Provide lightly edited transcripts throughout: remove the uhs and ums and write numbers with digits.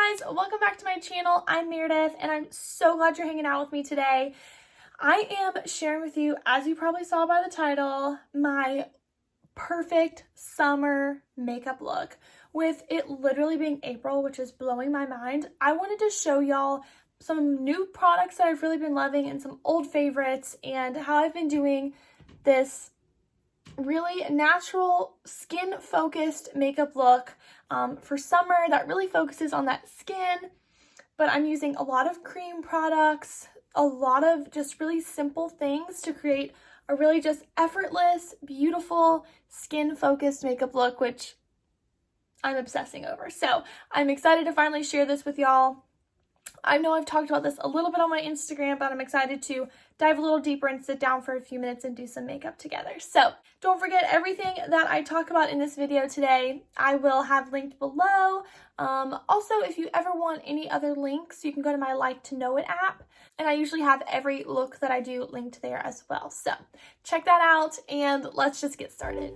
guys, welcome back to my channel. I'm Meredith and I'm so glad you're hanging out with me today. I am sharing with you, as you probably saw by the title, my perfect summer makeup look. With it literally being April, which is blowing my mind, I wanted to show y'all some new products that I've really been loving and some old favorites and how I've been doing this really natural skin focused makeup look for summer that really focuses on that skin, but I'm using a lot of cream products, a lot of just really simple things to create a really just effortless, beautiful skin focused makeup look, which I'm obsessing over. So I'm excited to finally share this with y'all. I know I've talked about this a little bit on my Instagram, but I'm excited to dive a little deeper and sit down for a few minutes and do some makeup together. So don't forget, everything that I talk about in this video today, I will have linked below. Also, if you ever want any other links, you can go to my Like to Know It app, and I usually have every look that I do linked there as well. So check that out, and let's just get started.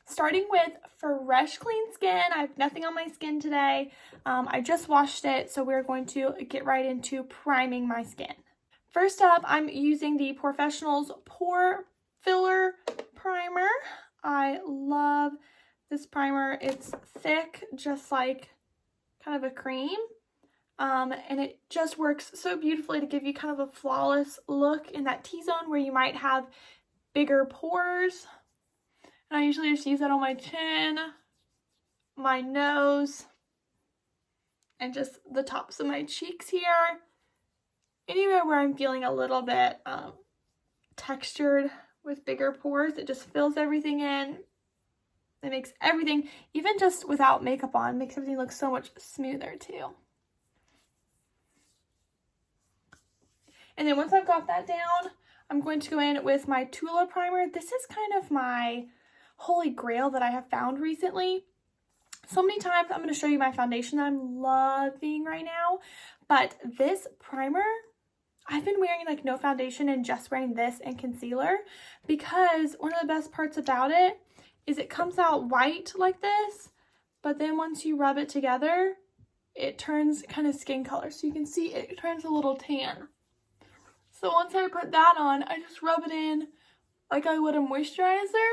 Starting with fresh, clean skin. I have nothing on my skin today. I just washed it, so we're going to get right into priming my skin. First up, I'm using the PoreFessionals Pore Filler Primer. I love this primer. It's thick, just like kind of a cream, and it just works so beautifully to give you kind of a flawless look in that T-zone where you might have bigger pores. I usually just use that on my chin, my nose, and just the tops of my cheeks here. Anywhere where I'm feeling a little bit textured with bigger pores, it just fills everything in. It makes everything, even just without makeup on, makes everything look so much smoother too. And then once I've got that down, I'm going to go in with my Tula primer. This is kind of my holy grail that I have found recently. So many times I'm going to show you my foundation that I'm loving right now, but this primer, I've been wearing like no foundation and just wearing this and concealer, because one of the best parts about it is it comes out white like this, but then once you rub it together, it turns kind of skin color. So you can see it turns a little tan. So once I put that on, I just rub it in like I would a moisturizer.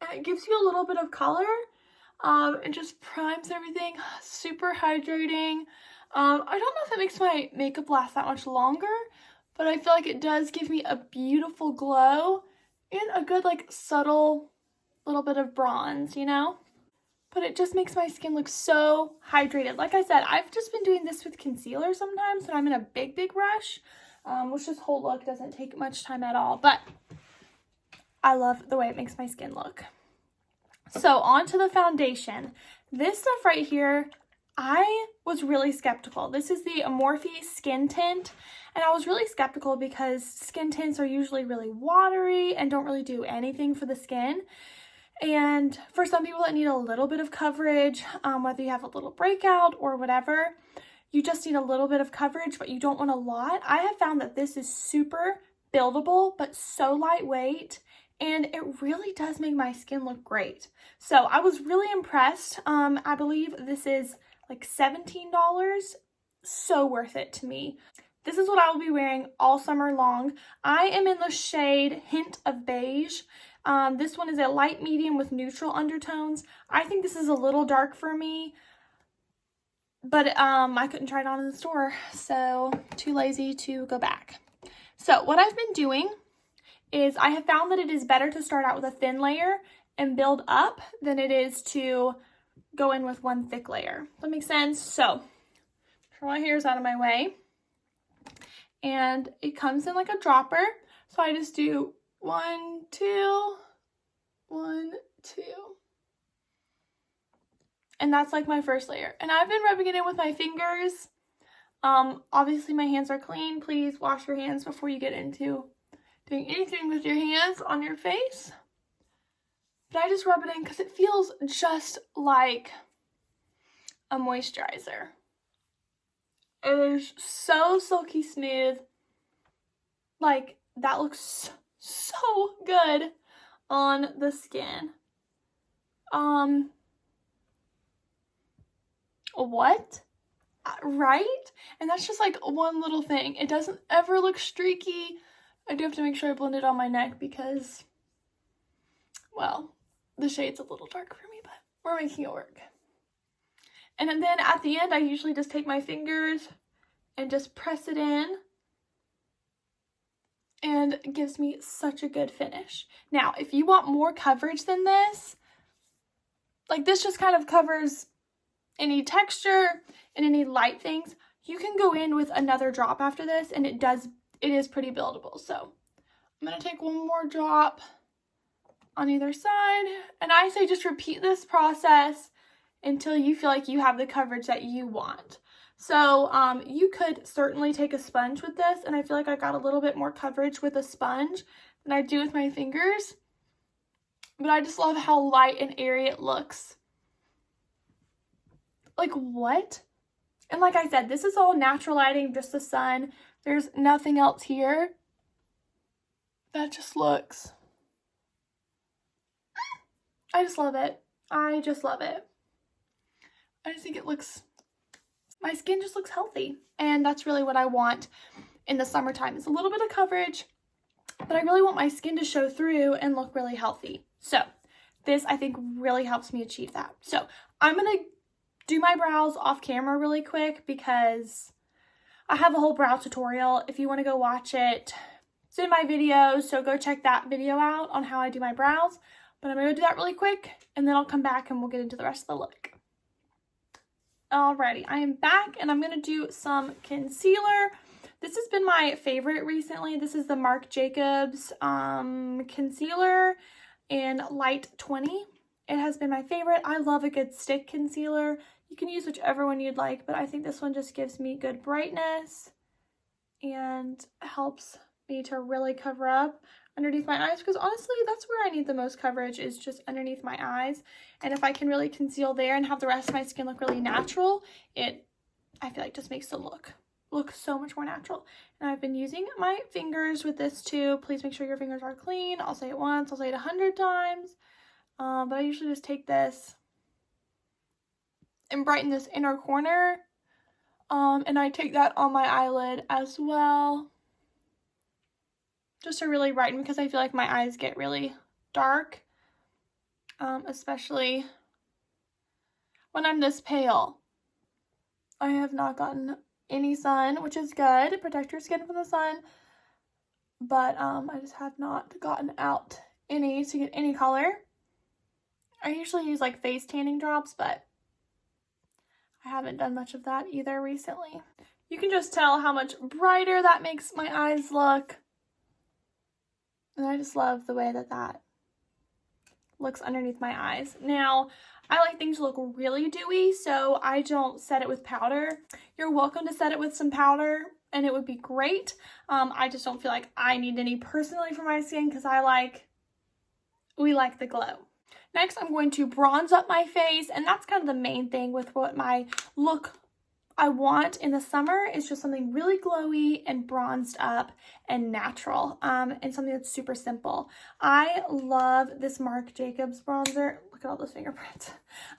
And it gives you a little bit of color. It just primes everything. Super hydrating. I don't know if it makes my makeup last that much longer, but I feel like it does give me a beautiful glow and a good like subtle little bit of bronze, you know? But it just makes my skin look so hydrated. Like I said, I've just been doing this with concealer sometimes when I'm in a big rush, which this whole look doesn't take much time at all, but I love the way it makes my skin look. So on to the foundation. This stuff right here, I was really skeptical. This is the Morphe Skin tint, and I was really skeptical because skin tints are usually really watery and don't really do anything for the skin. And for some people that need a little bit of coverage, whether you have a little breakout or whatever, you just need a little bit of coverage, but you don't want a lot. I have found that this is super buildable, but so lightweight, and it really does make my skin look great. So I was really impressed. I believe this is like $17. So worth it to me. This is what I will be wearing all summer long. I am in the shade Hint of Beige. This one is a light medium with neutral undertones. I think this is a little dark for me, but I couldn't try it on in the store, so too lazy to go back. So what I've been doing is I have found that it is better to start out with a thin layer and build up than it is to go in with one thick layer. Does that make sense? So, turn my hairs out of my way. And it comes in like a dropper. So I just do 1, 2, 1, 2. And that's like my first layer. And I've been rubbing it in with my fingers. Obviously my hands are clean. Please wash your hands before you get into doing anything with your hands on your face. But I just rub it in because it feels just like a moisturizer. It is so silky smooth. Like, that looks so good on the skin. What? Right? And that's just like one little thing. It doesn't ever look streaky. I do have to make sure I blend it on my neck because, well, the shade's a little dark for me, but we're making it work. And then at the end, I usually just take my fingers and just press it in. And it gives me such a good finish. Now, if you want more coverage than this, like this just kind of covers any texture and any light things, you can go in with another drop after this, and it is pretty buildable. So I'm gonna take one more drop on either side, and I say just repeat this process until you feel like you have the coverage that you want. So you could certainly take a sponge with this, and I feel like I got a little bit more coverage with a sponge than I do with my fingers, but I just love how light and airy it looks. Like, what? And like I said, this is all natural lighting, just the sun. There's nothing else here. That just looks... I just love it. I just love it. I just think it looks... My skin just looks healthy. And that's really what I want in the summertime. It's a little bit of coverage, but I really want my skin to show through and look really healthy. So this, I think, really helps me achieve that. So I'm going to do my brows off camera really quick because I have a whole brow tutorial. If you want to go watch it, it's in my videos, so go check that video out on how I do my brows. But I'm going to do that really quick, and then I'll come back and we'll get into the rest of the look. Alrighty, I am back, and I'm going to do some concealer. This has been my favorite recently. This is the Marc Jacobs concealer in Light 20. It has been my favorite. I love a good stick concealer. You can use whichever one you'd like, but I think this one just gives me good brightness and helps me to really cover up underneath my eyes, because honestly, that's where I need the most coverage, is just underneath my eyes. And if I can really conceal there and have the rest of my skin look really natural, I feel like just makes the look so much more natural. And I've been using my fingers with this too. Please make sure your fingers are clean. I'll say it once, I'll say it 100 times. But I usually just take this and brighten this inner corner. And I take that on my eyelid as well, just to really brighten, because I feel like my eyes get really dark, especially when I'm this pale. I have not gotten any sun, which is good. Protect your skin from the sun. But I just have not gotten out any to get any color. I usually use like face tanning drops, but I haven't done much of that either recently. You can just tell how much brighter that makes my eyes look. And I just love the way that that looks underneath my eyes. Now, I like things to look really dewy, so I don't set it with powder. You're welcome to set it with some powder, and it would be great. I just don't feel like I need any personally for my skin, because we like the glow. Next, I'm going to bronze up my face, and that's kind of the main thing with what my look I want in the summer is just something really glowy and bronzed up and natural, and something that's super simple. I love this Marc Jacobs bronzer. Look at all those fingerprints.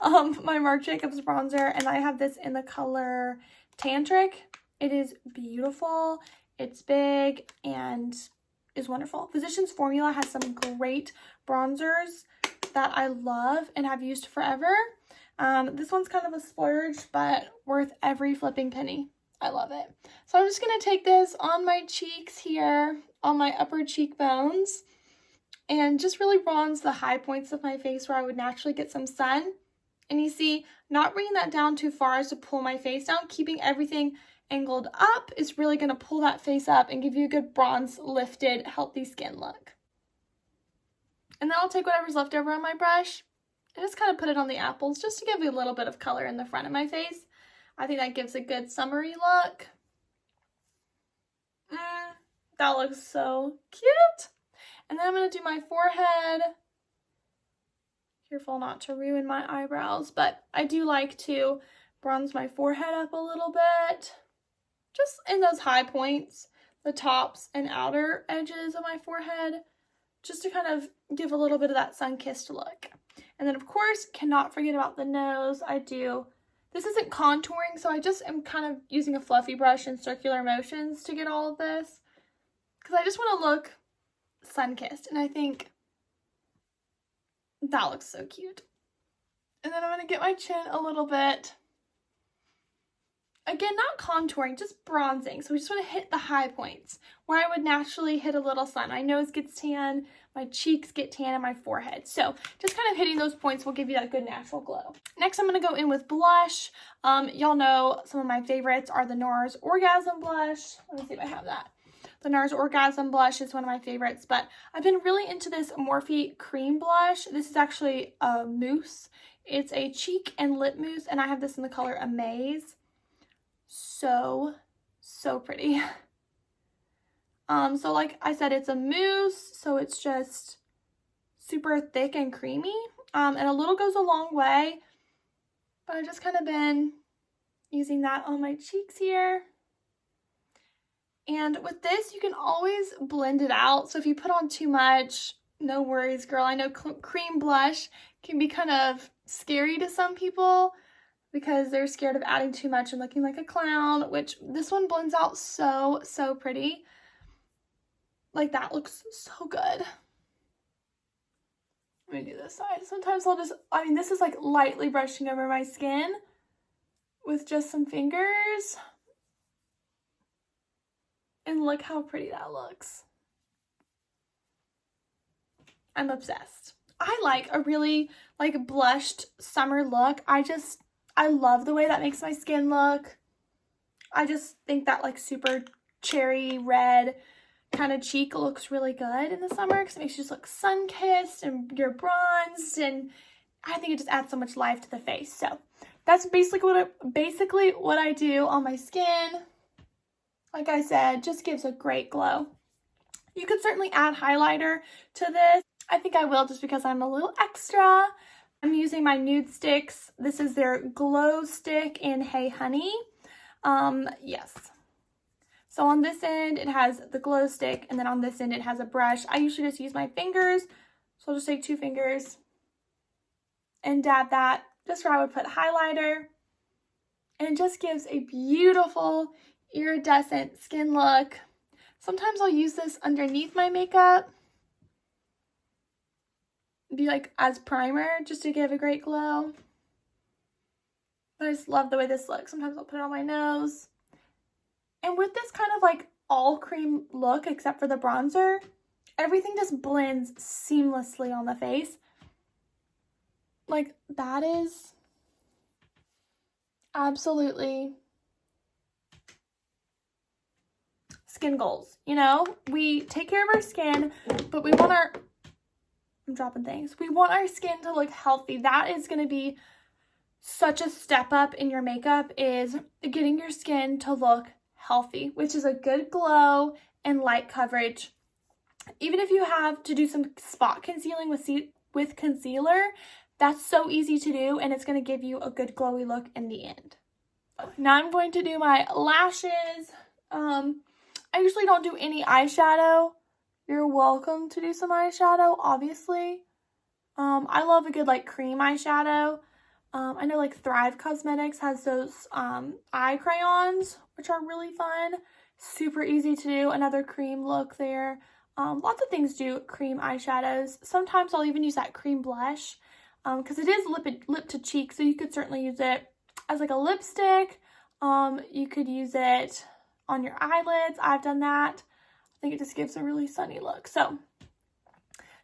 My Marc Jacobs bronzer, and I have this in the color Tantric. It is beautiful, it's big, and is wonderful. Physicians Formula has some great bronzers that I love and have used forever. This one's kind of a splurge, but worth every flipping penny. I love it. So I'm just going to take this on my cheeks here, on my upper cheekbones, and just really bronze the high points of my face where I would naturally get some sun. And you see, not bringing that down too far as to pull my face down, keeping everything angled up is really going to pull that face up and give you a good bronze, lifted, healthy skin look. And then I'll take whatever's left over on my brush and just kind of put it on the apples just to give you a little bit of color in the front of my face. I think that gives a good summery look. That looks so cute. And then I'm going to do my forehead. Careful not to ruin my eyebrows, but I do like to bronze my forehead up a little bit. just in those high points, the tops and outer edges of my forehead, just to kind of give a little bit of that sun-kissed look. And then, of course, cannot forget about the nose. This isn't contouring, so I just am kind of using a fluffy brush in circular motions to get all of this, because I just want to look sun-kissed, and I think that looks so cute. And then I'm going to get my chin a little bit. Again, not contouring, just bronzing. So we just want to hit the high points where I would naturally hit a little sun. My nose gets tan, my cheeks get tan, and my forehead. So just kind of hitting those points will give you that good natural glow. Next, I'm going to go in with blush. Y'all know some of my favorites are the NARS Orgasm Blush. Let me see if I have that. The NARS Orgasm Blush is one of my favorites, but I've been really into this Morphe Cream Blush. This is actually a mousse. It's a cheek and lip mousse, and I have this in the color Amaze. So pretty. So like I said, it's a mousse, so it's just super thick and creamy. And a little goes a long way, but I've just kind of been using that on my cheeks here. And with this, you can always blend it out. So if you put on too much, no worries, girl. I know cream blush can be kind of scary to some people because they're scared of adding too much and looking like a clown, which this one blends out so pretty. Like, that looks so good. Let me do this side. Sometimes this is like lightly brushing over my skin with just some fingers. And look how pretty that looks. I'm obsessed. I like a really blushed summer look. I love the way that makes my skin look. I just think that super cherry red kind of cheek looks really good in the summer because it makes you just look sun-kissed and you're bronzed, and I think it just adds so much life to the face. So that's basically what I do on my skin. Like I said, just gives a great glow. You could certainly add highlighter to this. I think I will just because I'm a little extra. I'm using my nude sticks. This is their glow stick in Hey Honey. Yes. So on this end, it has the glow stick, and then on this end, it has a brush. I usually just use my fingers, so I'll just take 2 fingers and dab that just where I would put highlighter. And it just gives a beautiful iridescent skin look. Sometimes I'll use this underneath my makeup, be as primer, just to give a great glow. But I just love the way this looks. Sometimes I'll put it on my nose. And with this kind of all cream look, except for the bronzer, everything just blends seamlessly on the face. That is absolutely skin goals. You know, we take care of our skin, but we want we want our skin to look healthy. That is going to be such a step up in your makeup, is getting your skin to look healthy, which is a good glow and light coverage. Even if you have to do some spot concealing with concealer, that's so easy to do, and it's going to give you a good glowy look in the end. Now I'm going to do my lashes. I usually don't do any eyeshadow. You're welcome to do some eyeshadow, obviously. I love a good cream eyeshadow. I know Thrive Cosmetics has those eye crayons, which are really fun. Super easy to do. Another cream look there. Lots of things do cream eyeshadows. Sometimes I'll even use that cream blush because it is lip to cheek, so you could certainly use it as a lipstick. You could use it on your eyelids. I've done that. I think it just gives a really sunny look. So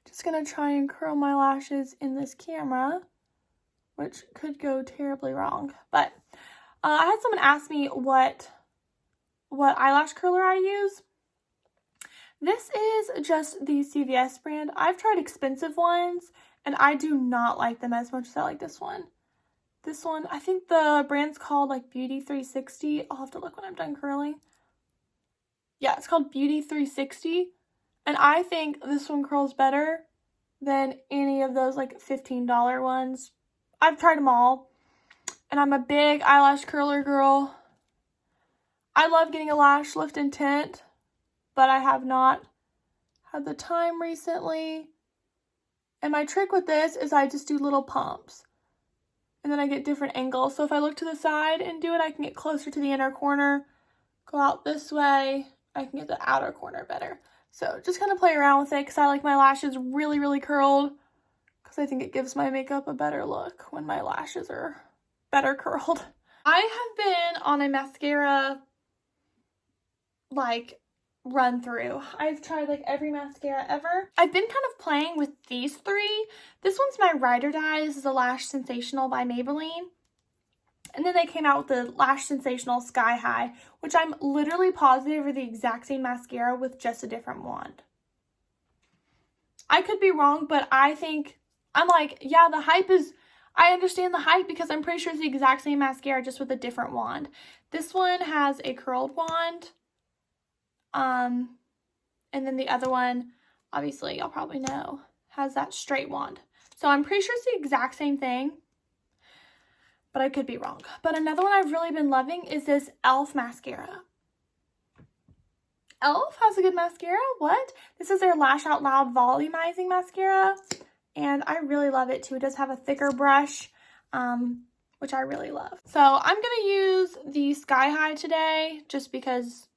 just gonna try and curl my lashes in this camera, which could go terribly wrong. But I had someone ask me what eyelash curler I use. This is just the CVS brand. I've tried expensive ones, and I do not like them as much as I like this one. This one, I think the brand's called Beauty 360. I'll have to look when I'm done curling. Yeah, it's called Beauty 360. And I think this one curls better than any of those $15 ones. I've tried them all, and I'm a big eyelash curler girl. I love getting a lash lift and tint, but I have not had the time recently. And my trick with this is I just do little pumps. And then I get different angles. So if I look to the side and do it, I can get closer to the inner corner. Go out this way, I can get the outer corner better. So just kind of play around with it because I like my lashes really, really curled. Because I think it gives my makeup a better look when my lashes are better curled. I have been on a mascara like run through. I've tried like every mascara ever. I've been kind of playing with these three. This one's my Ride or Die. This is a Lash Sensational by Maybelline. And then they came out with the Lash Sensational Sky High, which I'm literally positive are the exact same mascara with just a different wand. I could be wrong, but I think, I'm like, yeah, the hype is, I understand the hype because I'm pretty sure it's the exact same mascara just with a different wand. This one has a curled wand. And then the other one, obviously, y'all probably know, has that straight wand. So I'm pretty sure it's the exact same thing, but I could be wrong. But another one I've really been loving is this e.l.f. mascara. e.l.f. has a good mascara. What? This is their Lash Out Loud Volumizing Mascara, and I really love it too. It does have a thicker brush, which I really love. So I'm going to use the Sky High today just because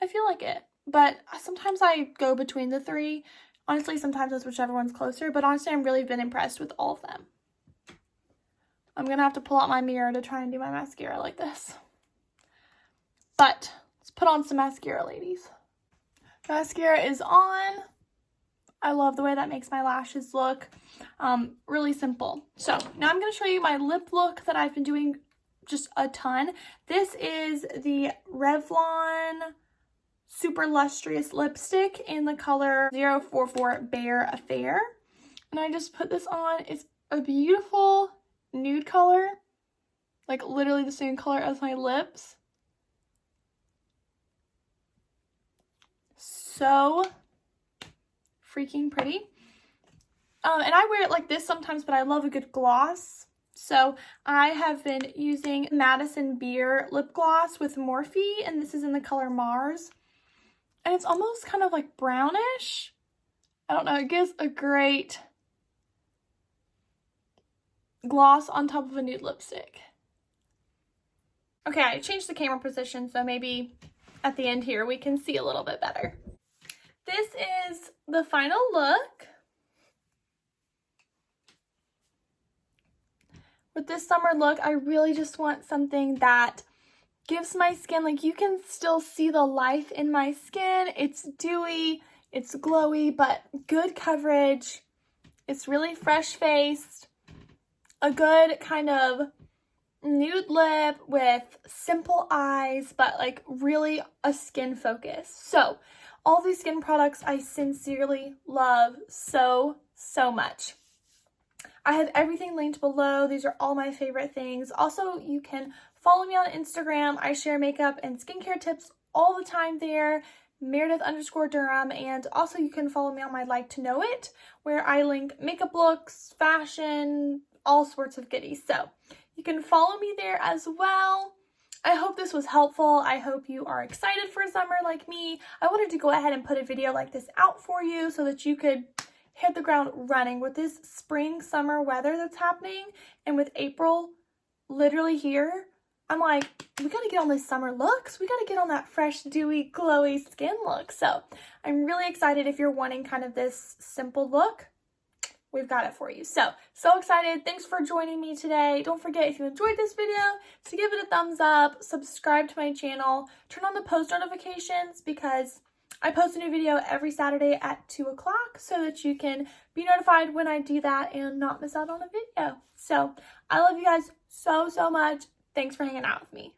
I feel like it. But sometimes I go between the three. Honestly, sometimes it's whichever one's closer. But honestly, I've really been impressed with all of them. I'm going to have to pull out my mirror to try and do my mascara like this. But let's put on some mascara, ladies. Mascara is on. I love the way that makes my lashes look. Really simple. So now I'm going to show you my lip look that I've been doing just a ton. This is the Revlon Super Lustrous lipstick in the color 044 Bare Affair. And I just put this on. It's a beautiful nude color. Like literally the same color as my lips. So freaking pretty. And I wear it like this sometimes, but I love a good gloss. So I have been using Madison Beer lip gloss with Morphe, and this is in the color Mars. And it's almost kind of like brownish. I don't know, it gives a great gloss on top of a nude lipstick. Okay, I changed the camera position, so maybe at the end here we can see a little bit better. This is the final look. With this summer look, I really just want something that gives my skin, like you can still see the life in my skin. It's dewy, it's glowy, but good coverage. It's really fresh-faced. A good kind of nude lip with simple eyes, but like really a skin focus. So all these skin products I sincerely love so, so much. I have everything linked below. These are all my favorite things. Also, you can follow me on Instagram. I share makeup and skincare tips all the time there, Meredith_Durham. And also you can follow me on my Like to Know It, where I link makeup looks, fashion, all sorts of goodies. So you can follow me there as well. I hope this was helpful. I hope you are excited for summer like me. I wanted to go ahead and put a video like this out for you so that you could hit the ground running with this spring summer weather that's happening. And with April literally here, I'm like, we gotta get on these summer looks. We gotta get on that fresh, dewy, glowy skin look. So I'm really excited. If you're wanting kind of this simple look, we've got it for you. So excited. Thanks for joining me today. Don't forget, if you enjoyed this video, to give it a thumbs up, subscribe to my channel, turn on the post notifications because I post a new video every Saturday at 2 o'clock so that you can be notified when I do that and not miss out on a video. So I love you guys so, so much. Thanks for hanging out with me.